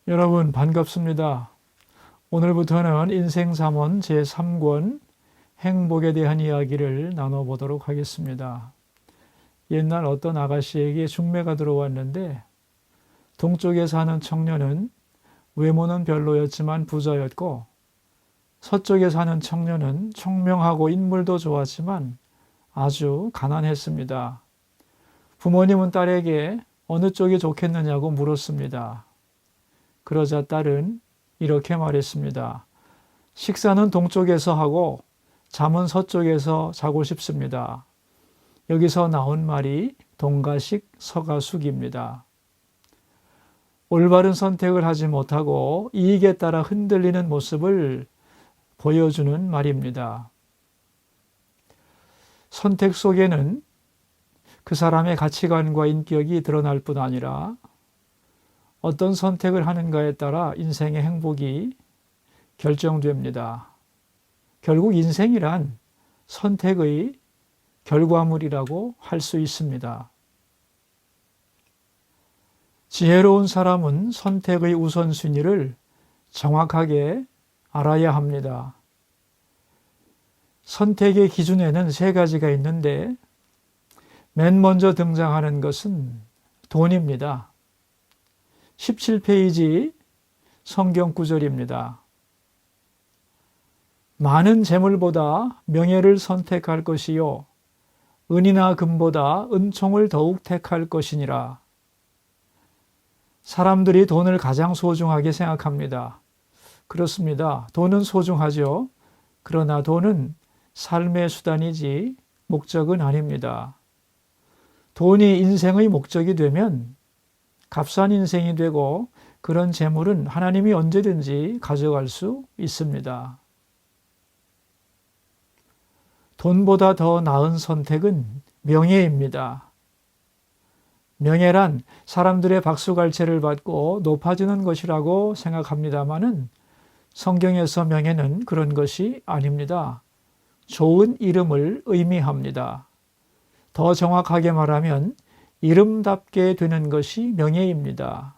여러분 반갑습니다. 오늘부터는 인생삼원 제3권 행복에 대한 이야기를 나눠보도록 하겠습니다. 옛날 어떤 아가씨에게 중매가 들어왔는데 동쪽에 사는 청년은 외모는 별로였지만 부자였고 서쪽에 사는 청년은 총명하고 인물도 좋았지만 아주 가난했습니다. 부모님은 딸에게 어느 쪽이 좋겠느냐고 물었습니다. 그러자 딸은 이렇게 말했습니다. 식사는 동쪽에서 하고 잠은 서쪽에서 자고 싶습니다. 여기서 나온 말이 동가식 서가숙입니다. 올바른 선택을 하지 못하고 이익에 따라 흔들리는 모습을 보여주는 말입니다. 선택 속에는 그 사람의 가치관과 인격이 드러날 뿐 아니라 어떤 선택을 하는가에 따라 인생의 행복이 결정됩니다. 결국 인생이란 선택의 결과물이라고 할 수 있습니다. 지혜로운 사람은 선택의 우선순위를 정확하게 알아야 합니다. 선택의 기준에는 세 가지가 있는데 맨 먼저 등장하는 것은 돈입니다. 17페이지 성경 구절입니다. 많은 재물보다 명예를 선택할 것이요 은이나 금보다 은총을 더욱 택할 것이니라. 사람들이 돈을 가장 소중하게 생각합니다. 그렇습니다. 돈은 소중하죠. 그러나 돈은 삶의 수단이지 목적은 아닙니다. 돈이 인생의 목적이 되면 값싼 인생이 되고 그런 재물은 하나님이 언제든지 가져갈 수 있습니다. 돈보다 더 나은 선택은 명예입니다. 명예란 사람들의 박수갈채를 받고 높아지는 것이라고 생각합니다마는 성경에서 명예는 그런 것이 아닙니다. 좋은 이름을 의미합니다. 더 정확하게 말하면 이름답게 되는 것이 명예입니다.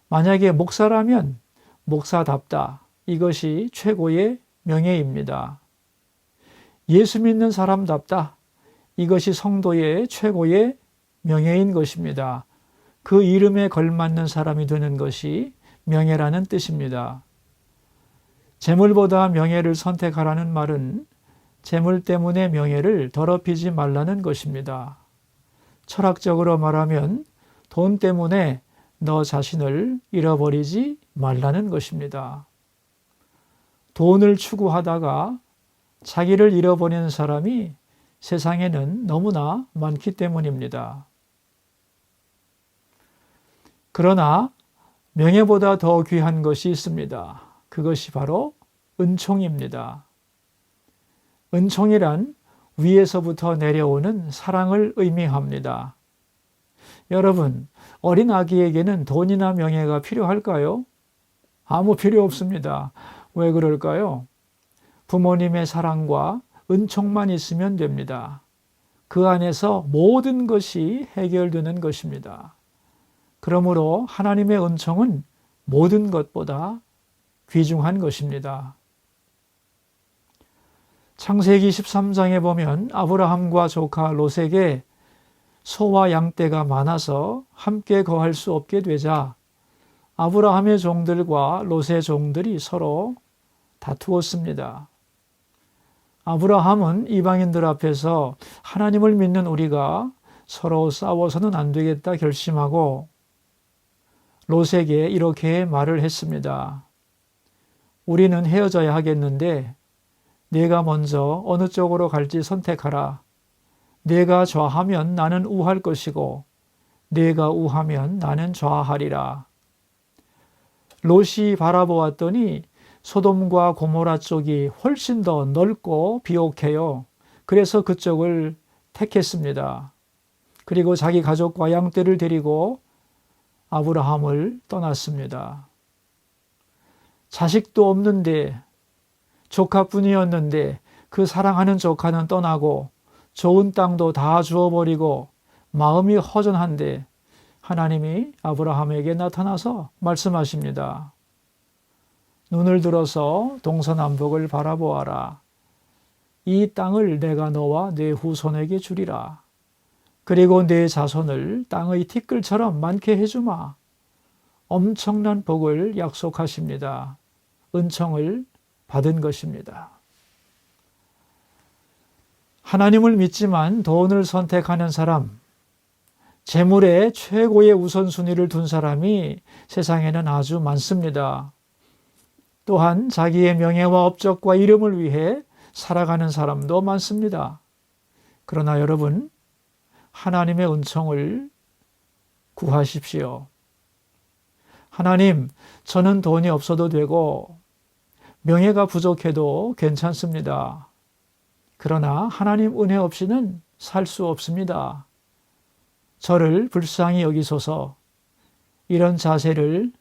만약에 목사라면 목사답다. 이것이 최고의 명예입니다. 예수 믿는 사람답다. 이것이 성도의 최고의 명예인 것입니다. 그 이름에 걸맞는 사람이 되는 것이 명예라는 뜻입니다. 재물보다 명예를 선택하라는 말은 재물 때문에 명예를 더럽히지 말라는 것입니다. 철학적으로 말하면 돈 때문에 너 자신을 잃어버리지 말라는 것입니다. 돈을 추구하다가 자기를 잃어버리는 사람이 세상에는 너무나 많기 때문입니다. 그러나 명예보다 더 귀한 것이 있습니다. 그것이 바로 은총입니다. 은총이란 위에서부터 내려오는 사랑을 의미합니다. 여러분, 어린 아기에게는 돈이나 명예가 필요할까요? 아무 필요 없습니다. 왜 그럴까요? 부모님의 사랑과 은총만 있으면 됩니다. 그 안에서 모든 것이 해결되는 것입니다. 그러므로 하나님의 은총은 모든 것보다 귀중한 것입니다. 창세기 13장에 보면 아브라함과 조카 롯에게 소와 양떼가 많아서 함께 거할 수 없게 되자 아브라함의 종들과 롯의 종들이 서로 다투었습니다. 아브라함은 이방인들 앞에서 하나님을 믿는 우리가 서로 싸워서는 안 되겠다 결심하고 롯에게 이렇게 말을 했습니다. 우리는 헤어져야 하겠는데 네가 먼저 어느 쪽으로 갈지 선택하라. 네가 좌하면 나는 우할 것이고 네가 우하면 나는 좌하리라. 롯이 바라보았더니 소돔과 고모라 쪽이 훨씬 더 넓고 비옥해요. 그래서 그쪽을 택했습니다. 그리고 자기 가족과 양떼를 데리고 아브라함을 떠났습니다. 자식도 없는데 조카뿐이었는데 그 사랑하는 조카는 떠나고 좋은 땅도 다 주워버리고 마음이 허전한데 하나님이 아브라함에게 나타나서 말씀하십니다. 눈을 들어서 동서남북을 바라보아라. 이 땅을 내가 너와 내 후손에게 주리라. 그리고 내 자손을 땅의 티끌처럼 많게 해주마. 엄청난 복을 약속하십니다. 은총을 받은 것입니다. 하나님을 믿지만 돈을 선택하는 사람, 재물에 최고의 우선순위를 둔 사람이 세상에는 아주 많습니다. 또한 자기의 명예와 업적과 이름을 위해 살아가는 사람도 많습니다. 그러나 여러분, 하나님의 은총을 구하십시오. 하나님, 저는 돈이 없어도 되고 명예가 부족해도 괜찮습니다. 그러나 하나님 은혜 없이는 살 수 없습니다. 저를 불쌍히 여기소서. 이런 자세를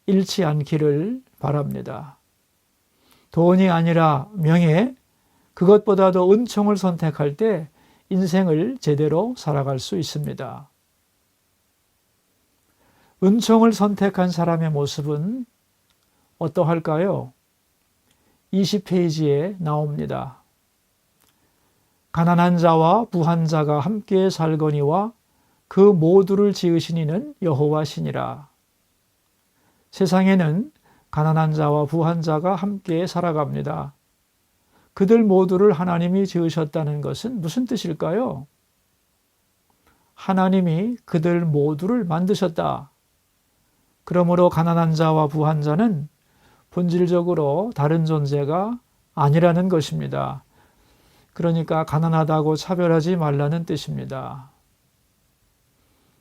잃지 않기를 바랍니다. 돈이 아니라 명예, 그것보다도 은총을 선택할 때 인생을 제대로 살아갈 수 있습니다. 은총을 선택한 사람의 모습은 어떠할까요? 20페이지에 나옵니다. 가난한 자와 부한 자가 함께 살거니와 그 모두를 지으신 이는 여호와시니라. 세상에는 가난한 자와 부한 자가 함께 살아갑니다. 그들 모두를 하나님이 지으셨다는 것은 무슨 뜻일까요? 하나님이 그들 모두를 만드셨다. 그러므로 가난한 자와 부한 자는 본질적으로 다른 존재가 아니라는 것입니다. 그러니까 가난하다고 차별하지 말라는 뜻입니다.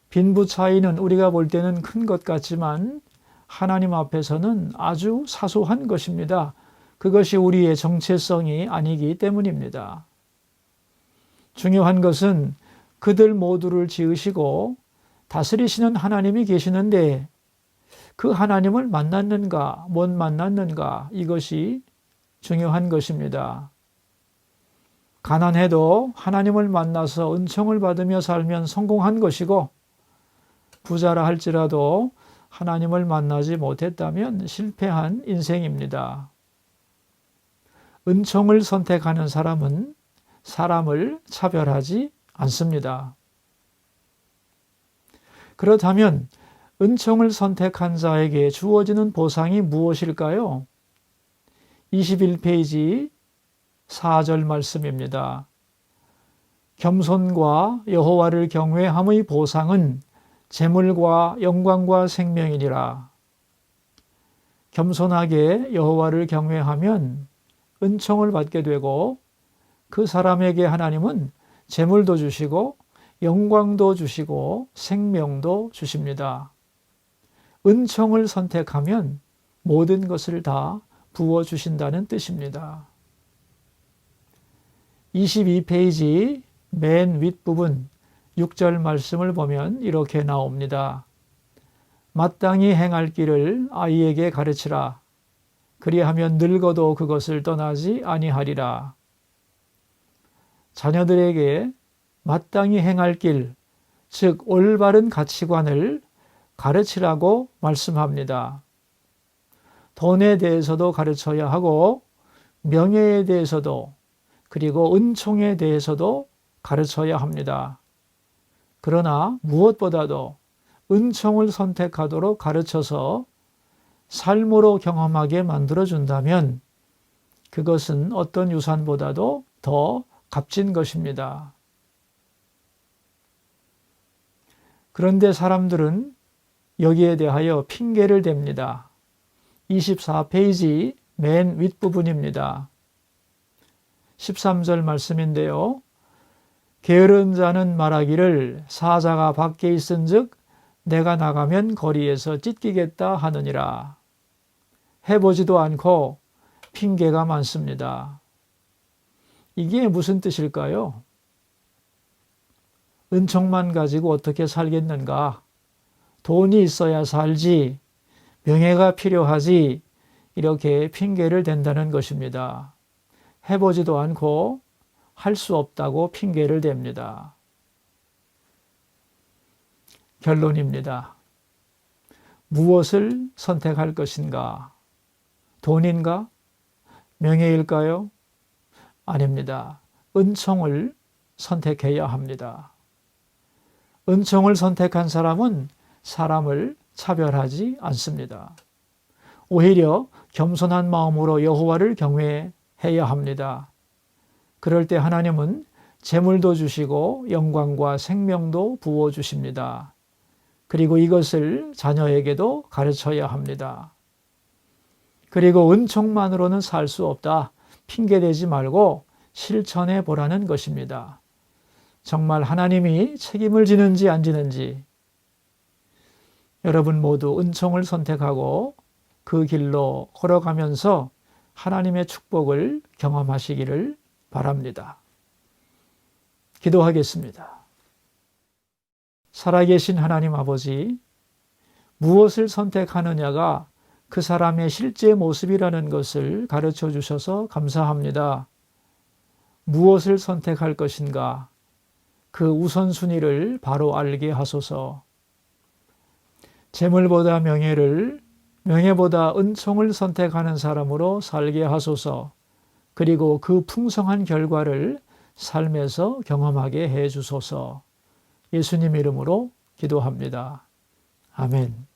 빈부 차이는 우리가 볼 때는 큰 것 같지만 하나님 앞에서는 아주 사소한 것입니다. 그것이 우리의 정체성이 아니기 때문입니다. 중요한 것은 그들 모두를 지으시고 다스리시는 하나님이 계시는데 그 하나님을 만났는가 못 만났는가, 이것이 중요한 것입니다. 가난해도 하나님을 만나서 은총을 받으며 살면 성공한 것이고, 부자라 할지라도 하나님을 만나지 못했다면 실패한 인생입니다. 은총을 선택하는 사람은 사람을 차별하지 않습니다. 그렇다면 은총을 선택한 자에게 주어지는 보상이 무엇일까요? 21페이지 4절 말씀입니다. 겸손과 여호와를 경외함의 보상은 재물과 영광과 생명이니라. 겸손하게 여호와를 경외하면 은총을 받게 되고, 그 사람에게 하나님은 재물도 주시고 영광도 주시고 생명도 주십니다. 은총을 선택하면 모든 것을 다 부어주신다는 뜻입니다. 22페이지 맨 윗부분 6절 말씀을 보면 이렇게 나옵니다. 마땅히 행할 길을 아이에게 가르치라. 그리하면 늙어도 그것을 떠나지 아니하리라. 자녀들에게 마땅히 행할 길, 즉 올바른 가치관을 가르치라고 말씀합니다. 돈에 대해서도 가르쳐야 하고 명예에 대해서도, 그리고 은총에 대해서도 가르쳐야 합니다. 그러나 무엇보다도 은총을 선택하도록 가르쳐서 삶으로 경험하게 만들어준다면 그것은 어떤 유산보다도 더 값진 것입니다. 그런데 사람들은 여기에 대하여 핑계를 댑니다. 24페이지 맨 윗부분입니다. 13절 말씀인데요. 게으른 자는 말하기를 사자가 밖에 있은즉 내가 나가면 거리에서 찢기겠다 하느니라. 해보지도 않고 핑계가 많습니다. 이게 무슨 뜻일까요? 은총만 가지고 어떻게 살겠는가? 돈이 있어야 살지, 명예가 필요하지, 이렇게 핑계를 댄다는 것입니다. 해보지도 않고 할 수 없다고 핑계를 댑니다. 결론입니다. 무엇을 선택할 것인가? 돈인가? 명예일까요? 아닙니다. 은총을 선택해야 합니다. 은총을 선택한 사람은 사람을 차별하지 않습니다. 오히려 겸손한 마음으로 여호와를 경외해야 합니다. 그럴 때 하나님은 재물도 주시고 영광과 생명도 부어주십니다. 그리고 이것을 자녀에게도 가르쳐야 합니다. 그리고 은총만으로는 살 수 없다. 핑계대지 말고 실천해 보라는 것입니다. 정말 하나님이 책임을 지는지 안 지는지 여러분 모두 은총을 선택하고 그 길로 걸어가면서 하나님의 축복을 경험하시기를 바랍니다. 기도하겠습니다. 살아계신 하나님 아버지, 무엇을 선택하느냐가 그 사람의 실제 모습이라는 것을 가르쳐 주셔서 감사합니다. 무엇을 선택할 것인가? 그 우선순위를 바로 알게 하소서. 재물보다 명예를, 명예보다 은총을 선택하는 사람으로 살게 하소서. 그리고 그 풍성한 결과를 삶에서 경험하게 해 주소서. 예수님 이름으로 기도합니다. 아멘.